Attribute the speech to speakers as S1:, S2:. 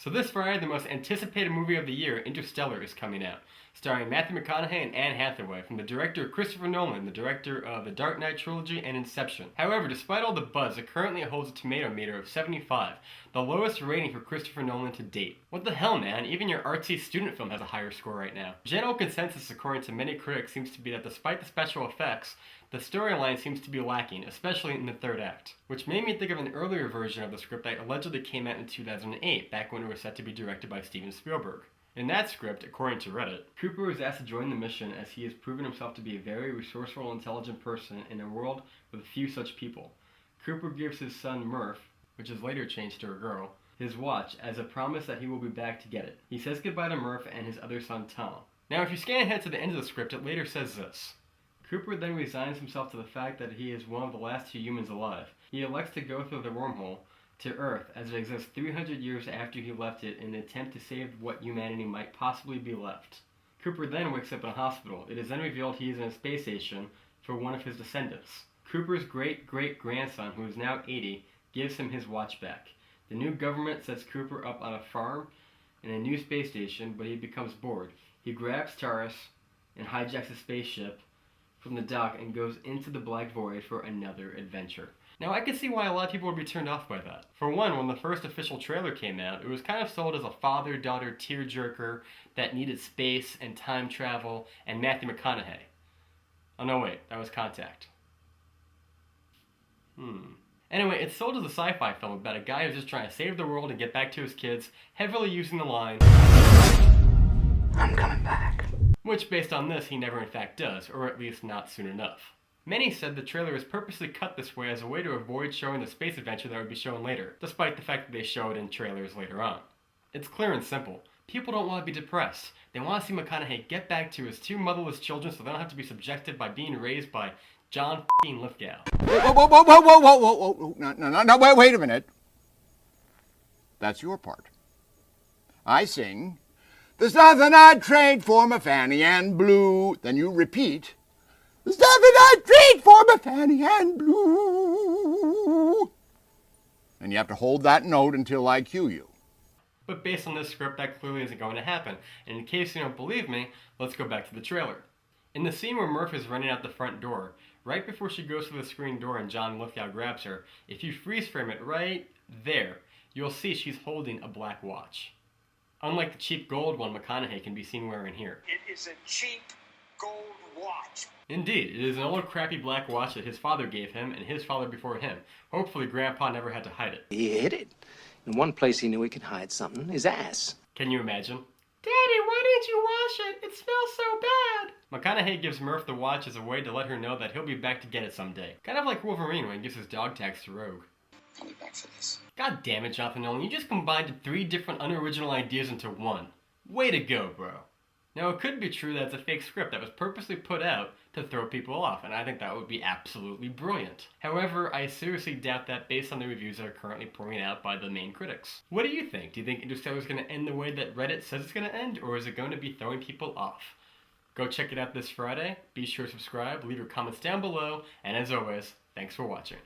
S1: So this Friday, the most anticipated movie of the year, Interstellar, is coming out, starring Matthew McConaughey and Anne Hathaway, from the director Christopher Nolan, the director of the Dark Knight trilogy and Inception. However, despite all the buzz, it currently holds a tomato meter of 75, the lowest rating for Christopher Nolan to date. What the hell, man? Even your artsy student film has a higher score right now. General consensus, according to many critics, seems to be that despite the special effects, the storyline seems to be lacking, especially in the third act. Which made me think of an earlier version of the script that allegedly came out in 2008, back when it was set to be directed by Steven Spielberg. In that script, according to Reddit, Cooper was asked to join the mission as he has proven himself to be a very resourceful and intelligent person in a world with few such people. Cooper gives his son Murph, which is later changed to a girl, his watch as a promise that he will be back to get it. He says goodbye to Murph and his other son Tom. Now if you scan ahead to the end of the script, it later says this. Cooper then resigns himself to the fact that he is one of the last two humans alive. He elects to go through the wormhole to Earth as it exists 300 years after he left it in an attempt to save what humanity might possibly be left. Cooper then wakes up in a hospital. It is then revealed he is in a space station for one of his descendants. Cooper's great-great-grandson, who is now 80, gives him his watch back. The new government sets Cooper up on a farm in a new space station, but he becomes bored. He grabs Taurus and hijacks a spaceship from the dock and goes into the black void for another adventure. Now I can see why a lot of people would be turned off by that. For one, when the first official trailer came out, it was kind of sold as a father-daughter tearjerker that needed space and time travel and Matthew McConaughey. Oh no wait, that was Contact. Anyway, it's sold as a sci-fi film about a guy who's just trying to save the world and get back to his kids, heavily using the line, "I'm coming back." Which, based on this, he never in fact does, or at least not soon enough. Many said the trailer is purposely cut this way as a way to avoid showing the space adventure that would be shown later, despite the fact that they show it in trailers later on. It's clear and simple. People don't want to be depressed. They want to see McConaughey get back to his two motherless children so they don't have to be subjected by being raised by John f***ing Lithgow.
S2: Whoa. No, wait a minute. That's your part. I sing, "There's nothing I'd trade for my Fanny and Blue." Then you repeat, "There's nothing I'd trade for my Fanny and Blue." And you have to hold that note until I cue you.
S1: But based on this script, that clearly isn't going to happen. And in case you don't believe me, let's go back to the trailer. In the scene where Murph is running out the front door, right before she goes through the screen door and John Lithgow grabs her, if you freeze frame it right there, you'll see she's holding a black watch. Unlike the cheap gold one McConaughey can be seen wearing here.
S3: It is a cheap gold watch.
S1: Indeed, it is an old crappy black watch that his father gave him and his father before him. Hopefully Grandpa never had to hide it.
S4: He hid it. In one place he knew he could hide something, his ass.
S1: Can you imagine? "Daddy, why didn't you wash it? It smells so bad." McConaughey gives Murph the watch as a way to let her know that he'll be back to get it someday. Kind of like Wolverine when he gives his dog tags to Rogue.
S3: I'll be back for this.
S1: God damn it, Jonathan Nolan, you just combined 3 different unoriginal ideas into one. Way to go, bro. Now, it could be true that it's a fake script that was purposely put out to throw people off, and I think that would be absolutely brilliant. However, I seriously doubt that based on the reviews that are currently pouring out by the main critics. What do you think? Do you think Interstellar is going to end the way that Reddit says it's going to end, or is it going to be throwing people off? Go check it out this Friday. Be sure to subscribe, leave your comments down below, and as always, thanks for watching.